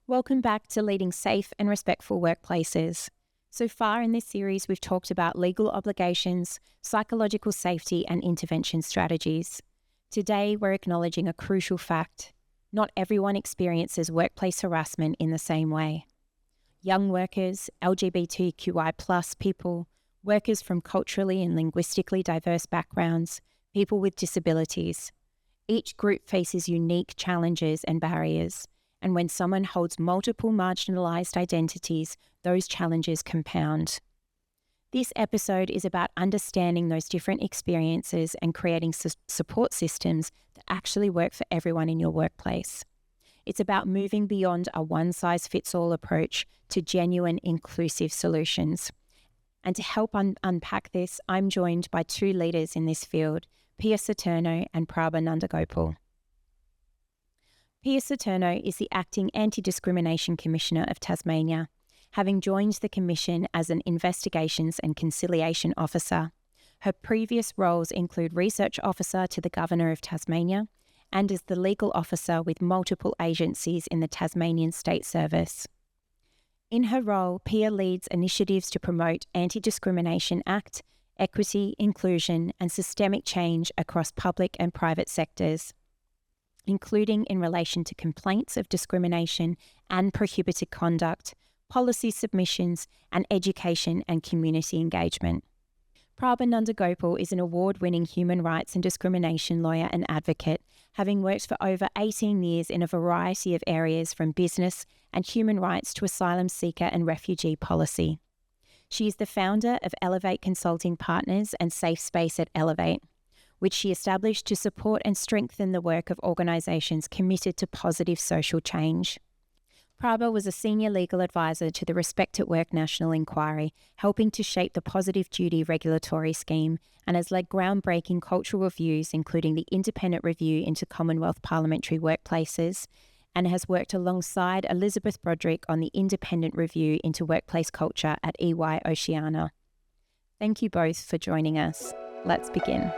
Welcome back to Leading Safe and Respectful Workplaces. So far in this series, we've talked about legal obligations, psychological safety, and intervention strategies. Today, we're acknowledging a crucial fact. Not everyone experiences workplace harassment in the same way. Young workers, LGBTQI+ people, workers from culturally and linguistically diverse backgrounds, people with disabilities. Each group faces unique challenges and barriers. And when someone holds multiple marginalised identities, those challenges compound. This episode is about understanding those different experiences and creating support systems that actually work for everyone in your workplace. It's about moving beyond a one-size-fits-all approach to genuine, inclusive solutions. And to help unpack this, I'm joined by two leaders in this field, Pia Saturno and Prabha Nandagopal. Pia Saturno is the Acting Anti-Discrimination Commissioner of Tasmania, having joined the Commission as an Investigations and Conciliation Officer. Her previous roles include Research Officer to the Governor of Tasmania and as the Legal Officer with multiple agencies in the Tasmanian State Service. In her role, Pia leads initiatives to promote Anti-Discrimination Act, equity, inclusion and systemic change across public and private sectors, including in relation to complaints of discrimination and prohibited conduct, policy submissions, and education and community engagement. Prabha Nandagopal is an award-winning human rights and discrimination lawyer and advocate, having worked for over 18 years in a variety of areas from business and human rights to asylum seeker and refugee policy. She is the founder of Elevate Consulting Partners and Safe Space at Elevate, which she established to support and strengthen the work of organisations committed to positive social change. Prabha was a senior legal advisor to the Respect at Work National Inquiry, helping to shape the positive duty regulatory scheme, and has led groundbreaking cultural reviews, including the Independent Review into Commonwealth Parliamentary Workplaces, and has worked alongside Elizabeth Broderick on the Independent Review into Workplace Culture at EY Oceania. Thank you both for joining us. Let's begin.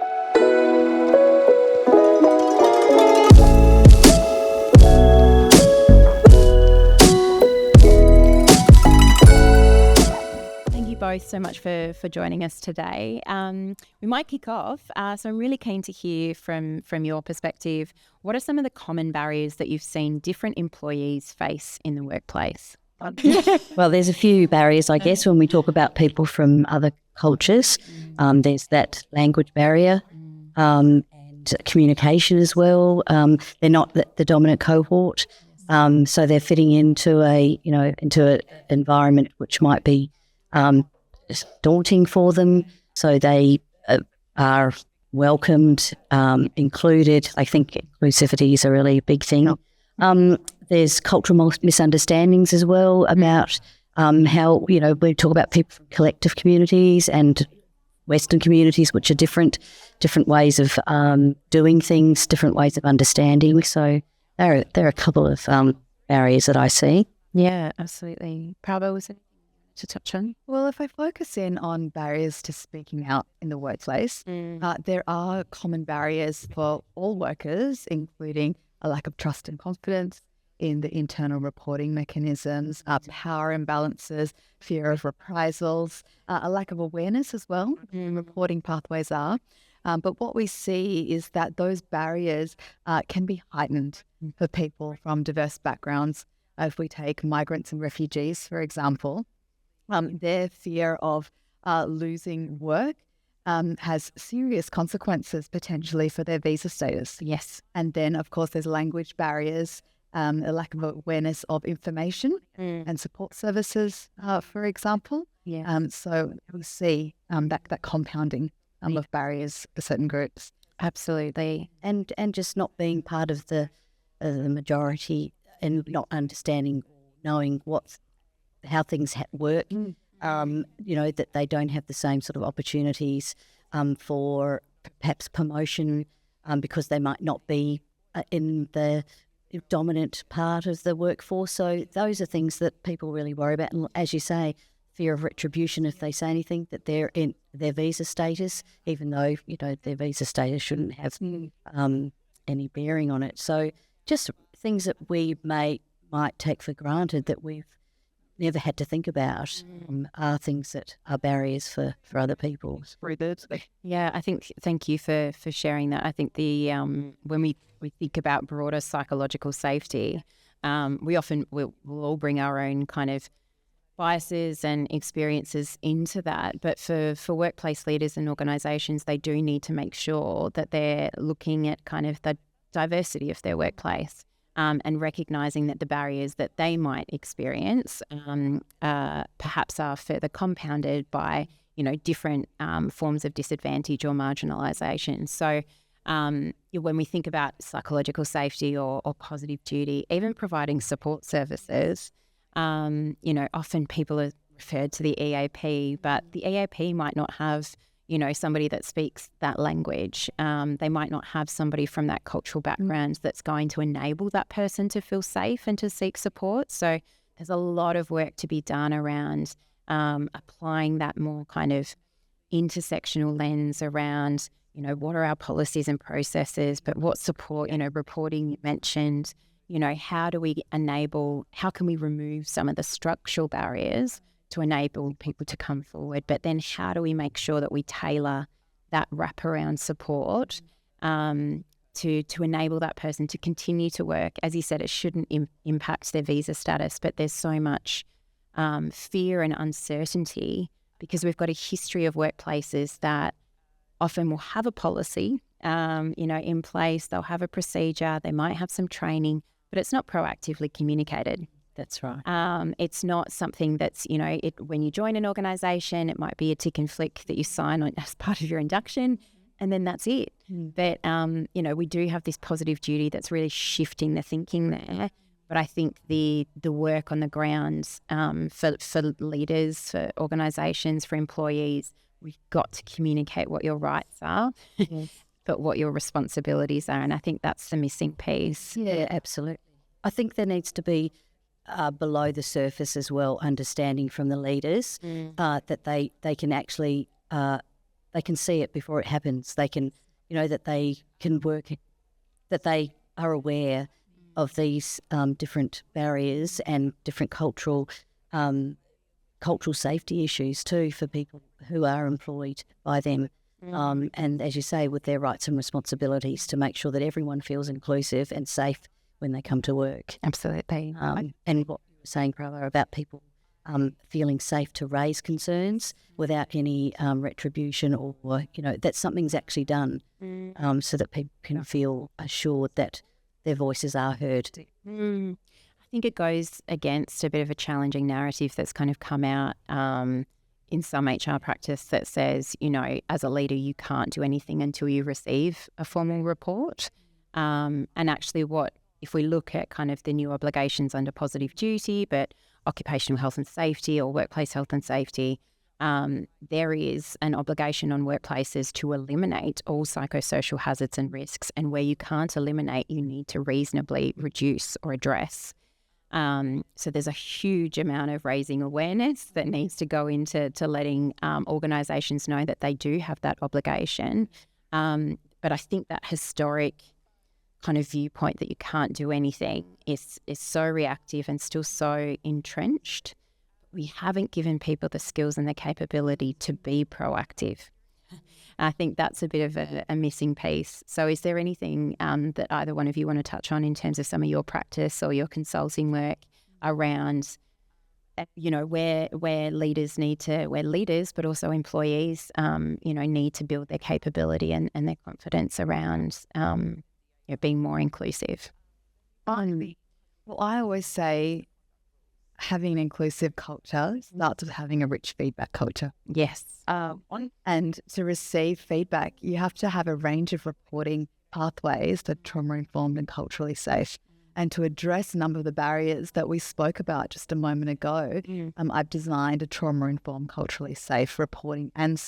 Both so much for joining us today. We might kick off. So I'm really keen to hear from your perspective, what are some of the common barriers that you've seen different employees face in the workplace? Well, there's a few barriers, I guess, when we talk about people from other cultures. There's that language barrier and communication as well. They're not the dominant cohort, so they're fitting into into an environment which might be daunting for them, so they are welcomed, included. I think inclusivity is a really big thing. There's cultural misunderstandings as well about how, we talk about people from collective communities and Western communities, which are different ways of doing things, different ways of understanding. So there are a couple of barriers that I see. Yeah, absolutely. Prabha, was it to touch on? Well, if I focus in on barriers to speaking out in the workplace, there are common barriers for all workers, including a lack of trust and confidence in the internal reporting mechanisms, power imbalances, fear of reprisals, a lack of awareness as well, reporting pathways are. But what we see is that those barriers can be heightened for people from diverse backgrounds. If we take migrants and refugees, for example, their fear of losing work has serious consequences potentially for their visa status. Yes. And then, of course, there's language barriers, a lack of awareness of information and support services, for example. Yeah. So we see that compounding of barriers for certain groups. Absolutely. And just not being part of the majority and not understanding, knowing how things work, that they don't have the same sort of opportunities for perhaps promotion because they might not be in the dominant part of the workforce. So those are things that people really worry about. And as you say, fear of retribution if they say anything, that they're in their visa status, even though, their visa status shouldn't have any bearing on it. So just things that we may might take for granted that we've never had to think about are things that are barriers for other people. Yeah, I think, thank you for sharing that. I think the when we think about broader psychological safety, we'll all bring our own kind of biases and experiences into that. But for workplace leaders and organisations, they do need to make sure that they're looking at kind of the diversity of their workplace. And recognising that the barriers that they might experience perhaps are further compounded by, different forms of disadvantage or marginalisation. So when we think about psychological safety or positive duty, even providing support services, often people are referred to the EAP, but the EAP might not have somebody that speaks that language. They might not have somebody from that cultural background that's going to enable that person to feel safe and to seek support. So there's a lot of work to be done around applying that more kind of intersectional lens around, what are our policies and processes, but what support, reporting you mentioned, how do we how can we remove some of the structural barriers to enable people to come forward, but then how do we make sure that we tailor that wraparound support to enable that person to continue to work? As you said, it shouldn't impact their visa status, but there's so much fear and uncertainty because we've got a history of workplaces that often will have a policy, in place. They'll have a procedure, they might have some training, but it's not proactively communicated. That's right. It's not something that's, when you join an organisation, it might be a tick and flick that you sign on as part of your induction, and then that's it. But, we do have this positive duty that's really shifting the thinking there. But I think the work on the ground for leaders, for organisations, for employees, we've got to communicate what your rights are, but what your responsibilities are. And I think that's the missing piece. Yeah, absolutely. I think there needs to be below the surface as well, understanding from the leaders that they can actually they can see it before it happens. They can, that they can work, that they are aware of these different barriers and different cultural safety issues too for people who are employed by them. And as you say, with their rights and responsibilities to make sure that everyone feels inclusive and safe when they come to work. Absolutely. And what you were saying, Prabha, about people feeling safe to raise concerns without any retribution or, that something's actually done so that people can feel assured that their voices are heard. I think it goes against a bit of a challenging narrative that's kind of come out in some HR practice that says, as a leader, you can't do anything until you receive a formal report. And actually if we look at kind of the new obligations under positive duty, but occupational health and safety or workplace health and safety, there is an obligation on workplaces to eliminate all psychosocial hazards and risks. And where you can't eliminate, you need to reasonably reduce or address. So there's a huge amount of raising awareness that needs to go into letting organisations know that they do have that obligation. But I think that historic kind of viewpoint that you can't do anything is so reactive and still so entrenched. We haven't given people the skills and the capability to be proactive. I think that's a bit of a missing piece. So is there anything that either one of you want to touch on in terms of some of your practice or your consulting work around, where leaders, but also employees, need to build their capability and their confidence around being more inclusive? Well, I always say having an inclusive culture starts with having a rich feedback culture. Yes. And to receive feedback, you have to have a range of reporting pathways that are trauma-informed and culturally safe. And to address a number of the barriers that we spoke about just a moment ago, I've designed a trauma-informed, culturally safe reporting and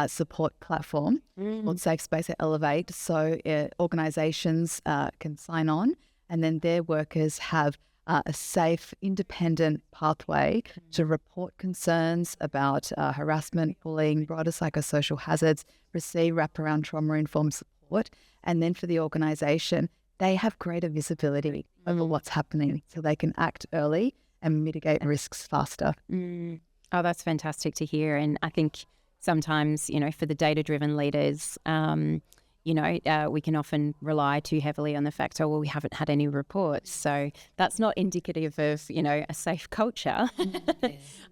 support platform called Safe Space at Elevate. So organisations can sign on, and then their workers have a safe, independent pathway to report concerns about harassment, bullying, broader psychosocial hazards, receive wraparound trauma-informed support, and then for the organisation, they have greater visibility over what's happening, so they can act early and mitigate risks faster. Oh, that's fantastic to hear. And I think sometimes, for the data-driven leaders, we can often rely too heavily on the fact, we haven't had any reports. So that's not indicative of, a safe culture.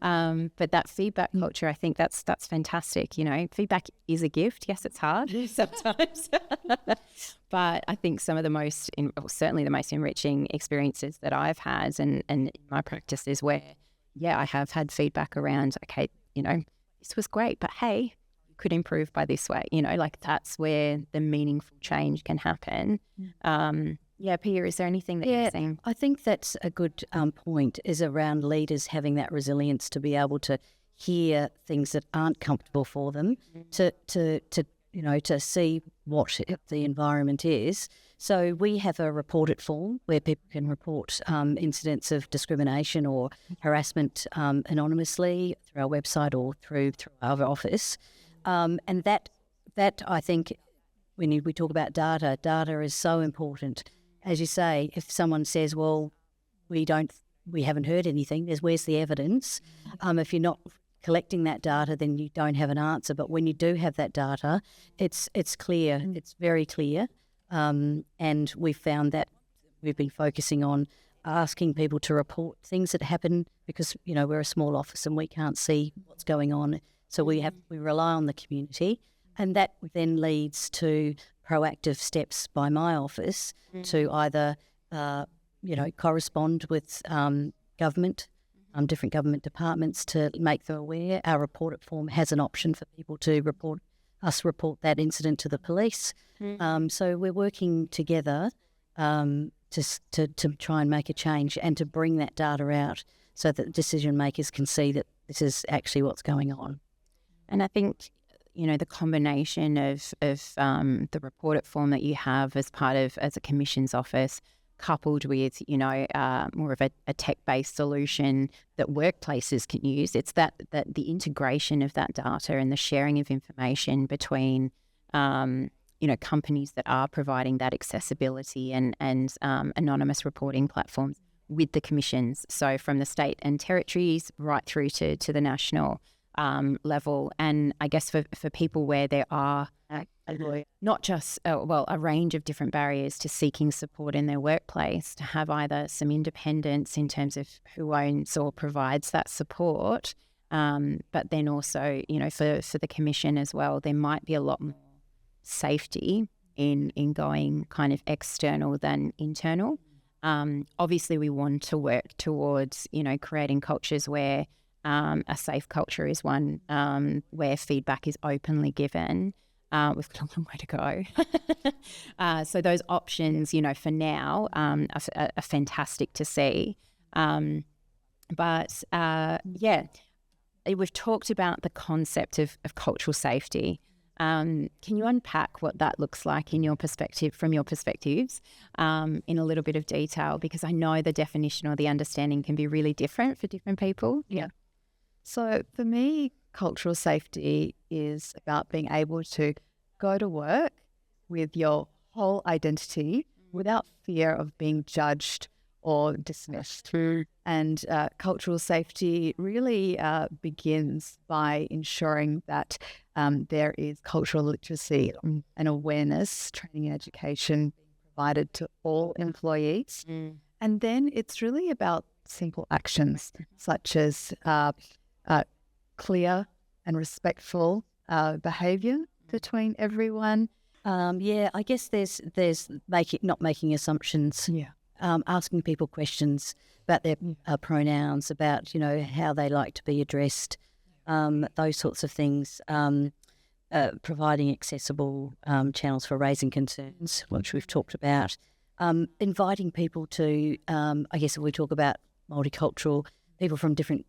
But that feedback culture, I think that's fantastic. Feedback is a gift. Yes, it's hard sometimes. But I think some of the most, certainly the most enriching experiences that I've had and in my practice is where, I have had feedback around, okay, this was great, but hey, you could improve by this way. That's where the meaningful change can happen. Pia, is there anything that you're saying? I think that's a good point, is around leaders having that resilience to be able to hear things that aren't comfortable for them, to see what the environment is. So we have a report it form where people can report incidents of discrimination or harassment anonymously through our website or through our office. And that I think, when we talk about data is so important. As you say, if someone says, well, we haven't heard anything, where's the evidence? If you're not collecting that data, then you don't have an answer. But when you do have that data, it's clear, it's very clear. And we've found that we've been focusing on asking people to report things that happen because, we're a small office and we can't see what's going on. So we rely on the community, and that then leads to proactive steps by my office to either, correspond with government, different government departments to make them aware. Our report it form has an option for people to report that incident to the police. So we're working together to try and make a change and to bring that data out so that decision makers can see that this is actually what's going on. And I think, the combination of the report it form that you have as a commission's office, coupled with, more of a tech-based solution that workplaces can use, it's that the integration of that data and the sharing of information between, companies that are providing that accessibility and anonymous reporting platforms with the commissions. So from the state and territories right through to the national level. And I guess for people where there are not just, a range of different barriers to seeking support in their workplace, to have either some independence in terms of who owns or provides that support, but then also, for the commission as well, there might be a lot more safety in going kind of external than internal. Obviously, we want to work towards, creating cultures where a safe culture is one where feedback is openly given. We've got a long way to go. So those options, for now, are fantastic to see. But we've talked about the concept of cultural safety. Can you unpack what that looks like from your perspectives, in a little bit of detail? Because I know the definition or the understanding can be really different for different people. Yeah. So for me, cultural safety is about being able to go to work with your whole identity without fear of being judged or dismissed. And cultural safety really begins by ensuring that there is cultural literacy and awareness, training and education being provided to all employees. And then it's really about simple actions such as clear and respectful behaviour between everyone. I guess there's not making assumptions. Asking people questions about their pronouns, about how they like to be addressed, those sorts of things. Providing accessible channels for raising concerns, which we've talked about. Inviting people to, I guess, if we talk about multicultural people from different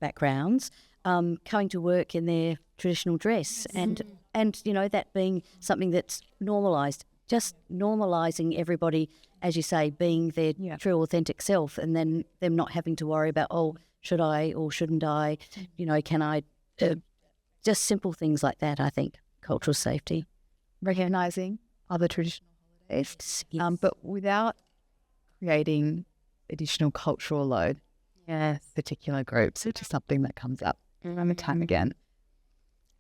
backgrounds, coming to work in their traditional dress, and that being something that's normalised. Just normalising everybody, as you say, being their true authentic self, and then them not having to worry about, should I or shouldn't I, can I, just simple things like that. I think cultural safety. Recognising other traditional based, Yes. but without creating additional cultural load Yes. particular groups, which is something that comes up time and time again.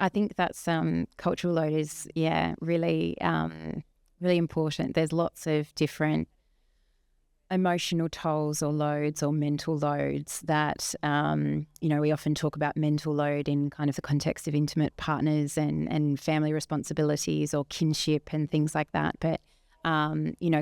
I think that's cultural load is really really important. There's lots of different emotional tolls or loads or mental loads that we often talk about mental load in kind of the context of intimate partners and family responsibilities or kinship and things like that. But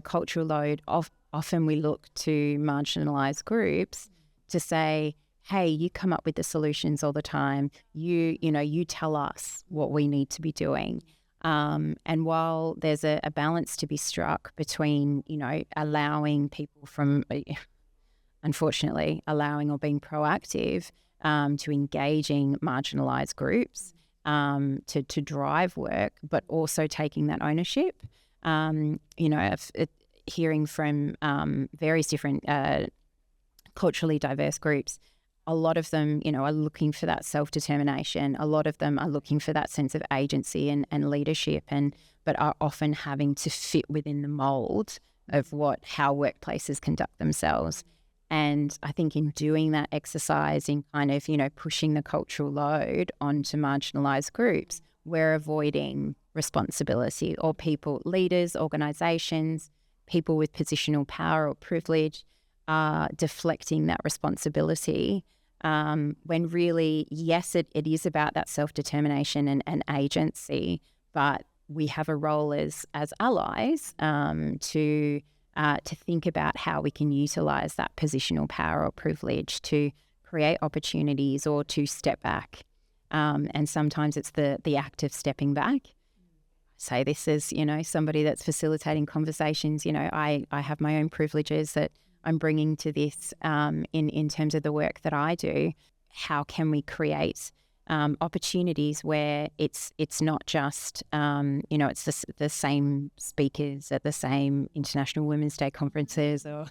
cultural load, often we look to marginalised groups to say, hey, you come up with the solutions all the time. You tell us what we need to be doing. And while there's a balance to be struck between, allowing people from, unfortunately, allowing or being proactive to engaging marginalised groups to drive work, but also taking that ownership. Hearing from various different culturally diverse groups, a lot of them, are looking for that self-determination. A lot of them are looking for that sense of agency and leadership, but are often having to fit within the mould of how workplaces conduct themselves. And I think in doing that exercise, in kind of, pushing the cultural load onto marginalised groups, we're avoiding responsibility or people, leaders, organisations, people with positional power or privilege are deflecting that responsibility when really, yes, it is about that self-determination and agency, but we have a role as allies to think about how we can utilise that positional power or privilege to create opportunities or to step back. And sometimes it's the act of stepping back. Say this as, somebody that's facilitating conversations. I have my own privileges that I'm bringing to this in terms of the work that I do. How can we create opportunities where it's not just, it's the same speakers at the same International Women's Day conferences or,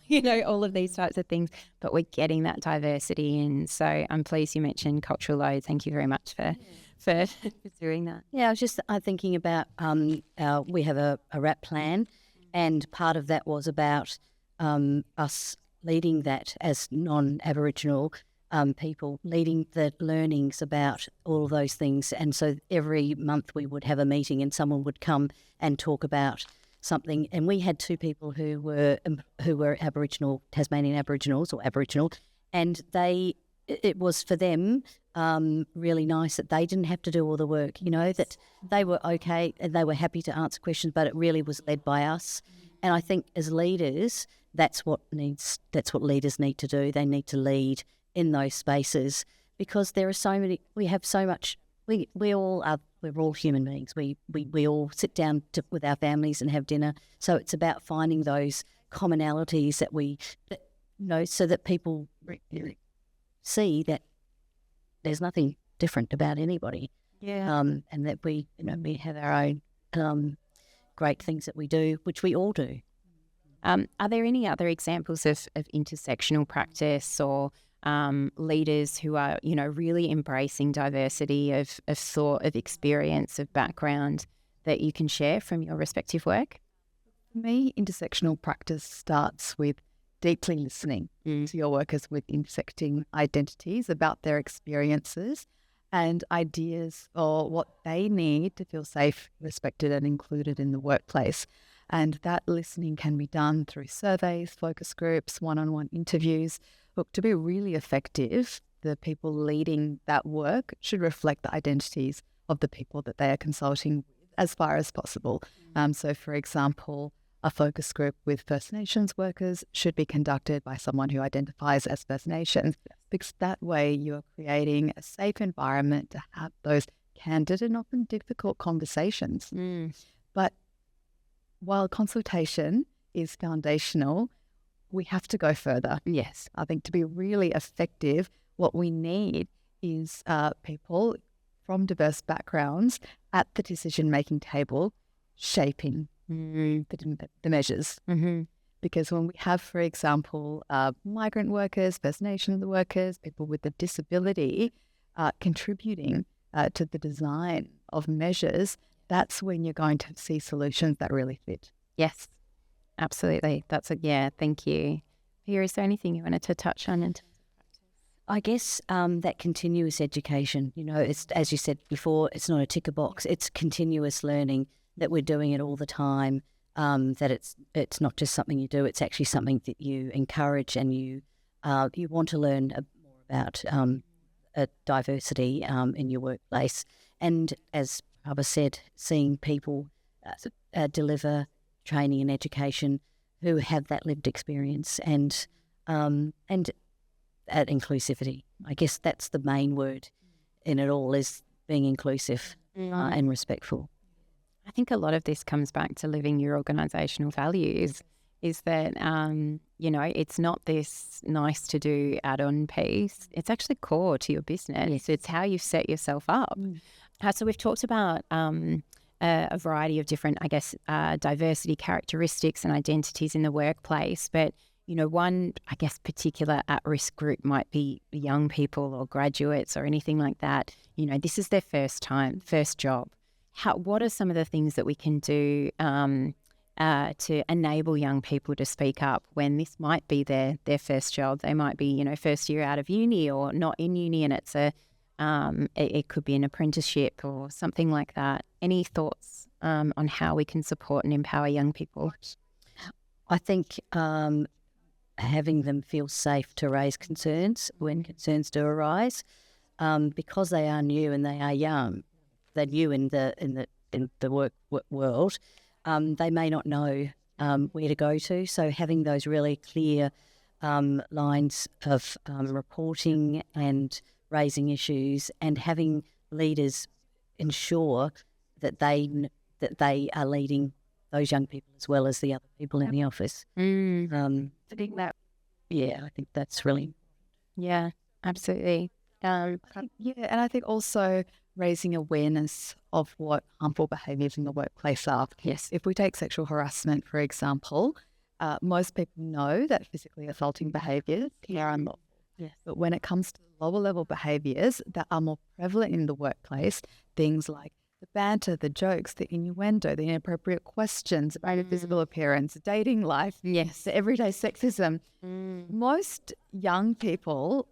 all of these types of things, but we're getting that diversity in. So I'm pleased you mentioned cultural load. Thank you very much for doing that. Yeah, I was just thinking about we have a RAP plan, and part of that was about us leading that as non-Aboriginal people, leading the learnings about all of those things. And so every month we would have a meeting and someone would come and talk about something. And we had two people who were Aboriginal, Tasmanian Aboriginals or Aboriginal, and it was for them really nice that they didn't have to do all the work, that they were okay and they were happy to answer questions, but it really was led by us. And I think as leaders, that's what leaders need to do. They need to lead in those spaces because there are so many. We have so much. We're all human beings. We all sit down with our families and have dinner. So it's about finding those commonalities so that people see that there's nothing different about anybody. Yeah. And that we have our own great things that we do, which we all do. Are there any other examples of intersectional practice or leaders who are, really embracing diversity of thought, of experience, of background that you can share from your respective work? For me, intersectional practice starts with deeply listening to your workers with intersecting identities about their experiences and ideas or what they need to feel safe, respected and included in the workplace. And that listening can be done through surveys, focus groups, one-on-one interviews. Look, to be really effective, the people leading that work should reflect the identities of the people that they are consulting with as far as possible. So, for example, a focus group with First Nations workers should be conducted by someone who identifies as First Nations, because that way you are creating a safe environment to have those candid and often difficult conversations. But while consultation is foundational, we have to go further. Yes. I think to be really effective, what we need is people from diverse backgrounds at the decision-making table shaping the measures. Because when we have, for example, migrant workers, First Nations workers, people with a disability contributing to the design of measures, that's when you're going to see solutions that really fit. Yes. absolutely. Thank you. Pia, is there anything you wanted to touch on? I guess that continuous education, it's, as you said before, it's not a ticker box. It's continuous learning, that we're doing it all the time, that it's not just something you do, it's actually something that you encourage, and you want to learn more about diversity in your workplace. And as Prabha said, seeing people deliver training and education who have that lived experience, and at inclusivity. I guess that's the main word in it all, is being inclusive and respectful. I think a lot of this comes back to living your organisational values, is that, it's not this nice to do add-on piece. It's actually core to your business. Yes. It's how you set yourself up. So we've talked about a variety of different, diversity characteristics and identities in the workplace, but one, particular at-risk group might be young people or graduates or anything like that. This is their first job. What are some of the things that we can do to enable young people to speak up when this might be their first job? They might be, first year out of uni or not in uni, and it's it could be an apprenticeship or something like that. Any thoughts on how we can support and empower young people? I think having them feel safe to raise concerns when concerns do arise, because they are new and they are young. They're new in the work world. They may not know where to go to. So having those really clear lines of reporting and raising issues, and having leaders ensure that they are leading those young people as well as the other people in the office. I think that's really important. Yeah, absolutely. And I think also raising awareness of what harmful behaviours in the workplace are. Yes. If we take sexual harassment, for example, most people know that physically assaulting behaviours are unlawful. Yes. But when it comes to lower level behaviours that are more prevalent in the workplace, things like the banter, the jokes, the innuendo, the inappropriate questions about your physical appearance, dating life, yes, the everyday sexism, most young people,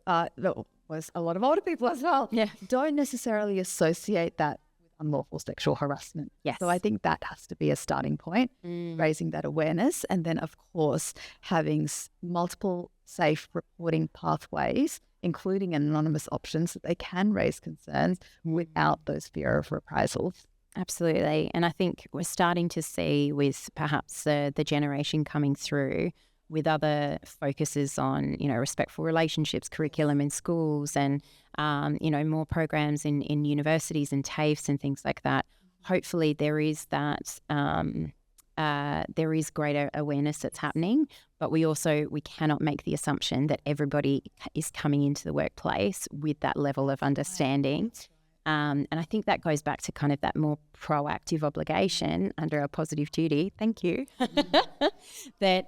was a lot of older people as well, don't necessarily associate that with unlawful sexual harassment. Yes. So I think that has to be a starting point, raising that awareness, and then of course having multiple safe reporting pathways, including anonymous options, that they can raise concerns without those fear of reprisals. Absolutely. And I think we're starting to see with perhaps the generation coming through with other focuses on, respectful relationships, curriculum in schools, and, more programs in universities and TAFEs and things like that. Hopefully there is that, there is greater awareness that's happening, but we cannot make the assumption that everybody is coming into the workplace with that level of understanding. And I think that goes back to kind of that more proactive obligation under a positive duty. Thank you. That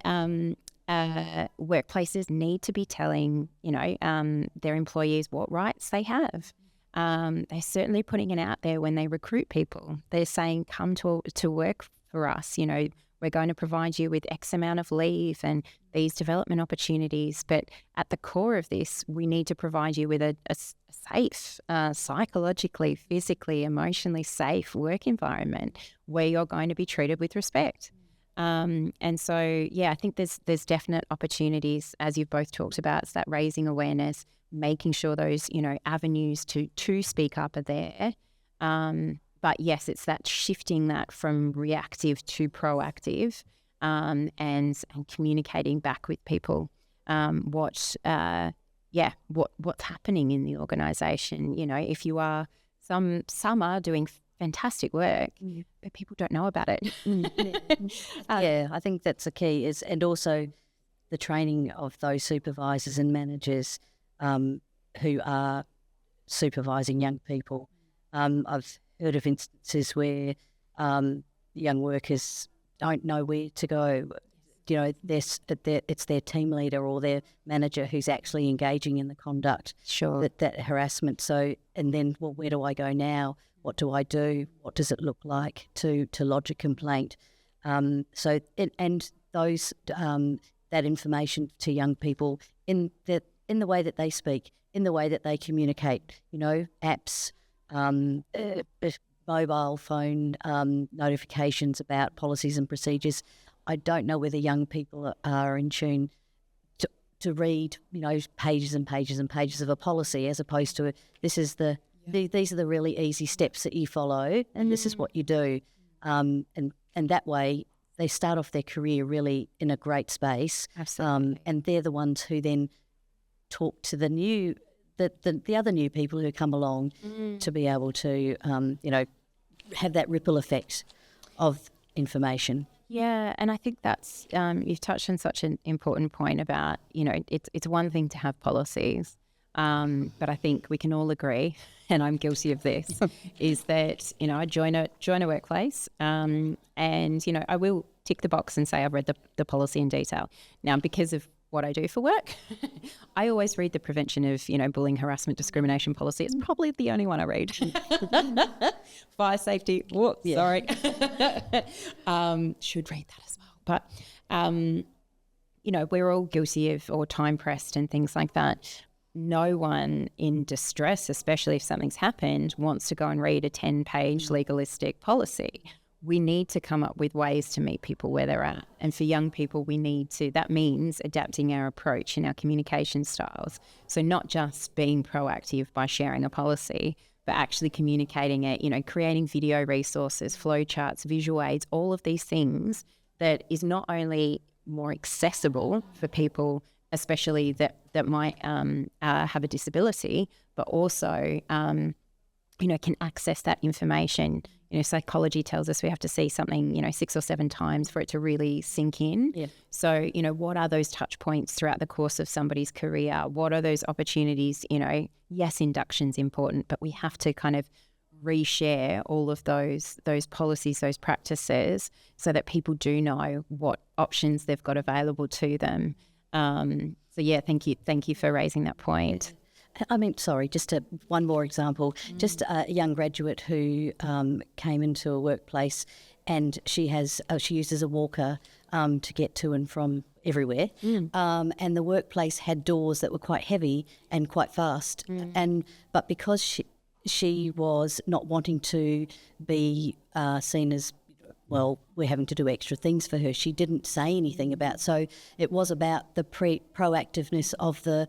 workplaces need to be telling, their employees what rights they have. They're certainly putting it out there when they recruit people. They're saying, come to work for us. We're going to provide you with X amount of leave and these development opportunities. But at the core of this, we need to provide you with a safe, psychologically, physically, emotionally safe work environment where you're going to be treated with respect. And so, I think there's definite opportunities, as you've both talked about. It's that raising awareness, making sure those, avenues to speak up are there. But yes, it's that shifting that from reactive to proactive, and communicating back with people what's happening in the organisation. If you are some are doing fantastic work, but people don't know about it. I think that's the key, and also the training of those supervisors and managers who are supervising young people. I've heard of instances where young workers don't know where to go. It's their team leader or their manager who's actually engaging in the conduct, that harassment. So, and then, where do I go now? What do I do? What does it look like to lodge a complaint? And those that information to young people in the way that they speak, in the way that they communicate. Apps, mobile phone notifications about policies and procedures. I don't know whether young people are in tune to read, pages and pages and pages of a policy, as opposed to these are the really easy steps that you follow, and this is what you do, and that way they start off their career really in a great space. Absolutely. And they're the ones who then talk to the other new people who come along to be able to have that ripple effect of information. Yeah, and I think that's you've touched on such an important point about it's one thing to have policies, but I think we can all agree, and I'm guilty of this, is that I join a workplace, and I will tick the box and say I've read the policy in detail. Now, because of what I do for work, I always read the prevention of bullying, harassment, discrimination policy. It's probably the only one I read. Fire safety. Whoop, yeah. Sorry. Should read that as well. But we're all guilty of, or time pressed and things like that. No one in distress, especially if something's happened, wants to go and read a 10-page legalistic policy. We need to come up with ways to meet people where they're at. And for young people, that means adapting our approach and our communication styles. So not just being proactive by sharing a policy, but actually communicating it, creating video resources, flowcharts, visual aids, all of these things that is not only more accessible for people, especially that might have a disability, but also, can access that information. Psychology tells us we have to see something, 6 or 7 times for it to really sink in. Yeah. So, what are those touch points throughout the course of somebody's career? What are those opportunities? Yes, induction's important, but we have to kind of reshare all of those policies, those practices, so that people do know what options they've got available to them. Thank you for raising that point. Sorry, just one more example. Just a young graduate who came into a workplace, and she uses a walker to get to and from everywhere. And the workplace had doors that were quite heavy and quite fast. But because she was not wanting to be seen as, well, we're having to do extra things for her, she didn't say anything about. So it was about the proactiveness of the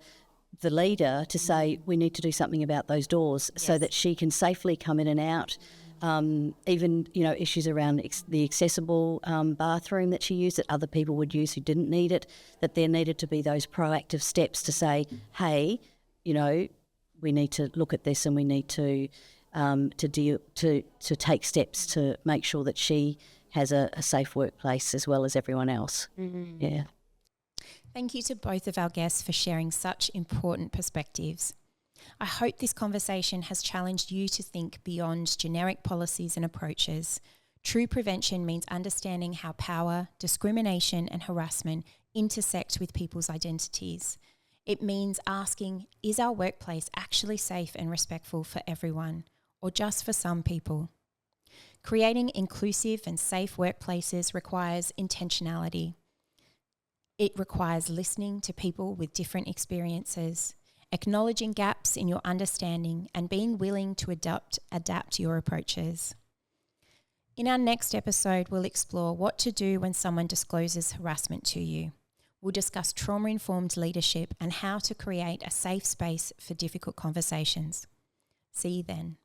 leader to say, we need to do something about those doors, yes, so that she can safely come in and out. Even, issues around the accessible bathroom that she used that other people would use who didn't need it, that there needed to be those proactive steps to say, hey, we need to look at this, and we need to take steps to make sure that she has a safe workplace as well as everyone else. Mm-hmm. Yeah. Thank you to both of our guests for sharing such important perspectives. I hope this conversation has challenged you to think beyond generic policies and approaches. True prevention means understanding how power, discrimination, and harassment intersect with people's identities. It means asking, is our workplace actually safe and respectful for everyone, or just for some people? Creating inclusive and safe workplaces requires intentionality. It requires listening to people with different experiences, acknowledging gaps in your understanding, and being willing to adapt your approaches. In our next episode, we'll explore what to do when someone discloses harassment to you. We'll discuss trauma-informed leadership and how to create a safe space for difficult conversations. See you then.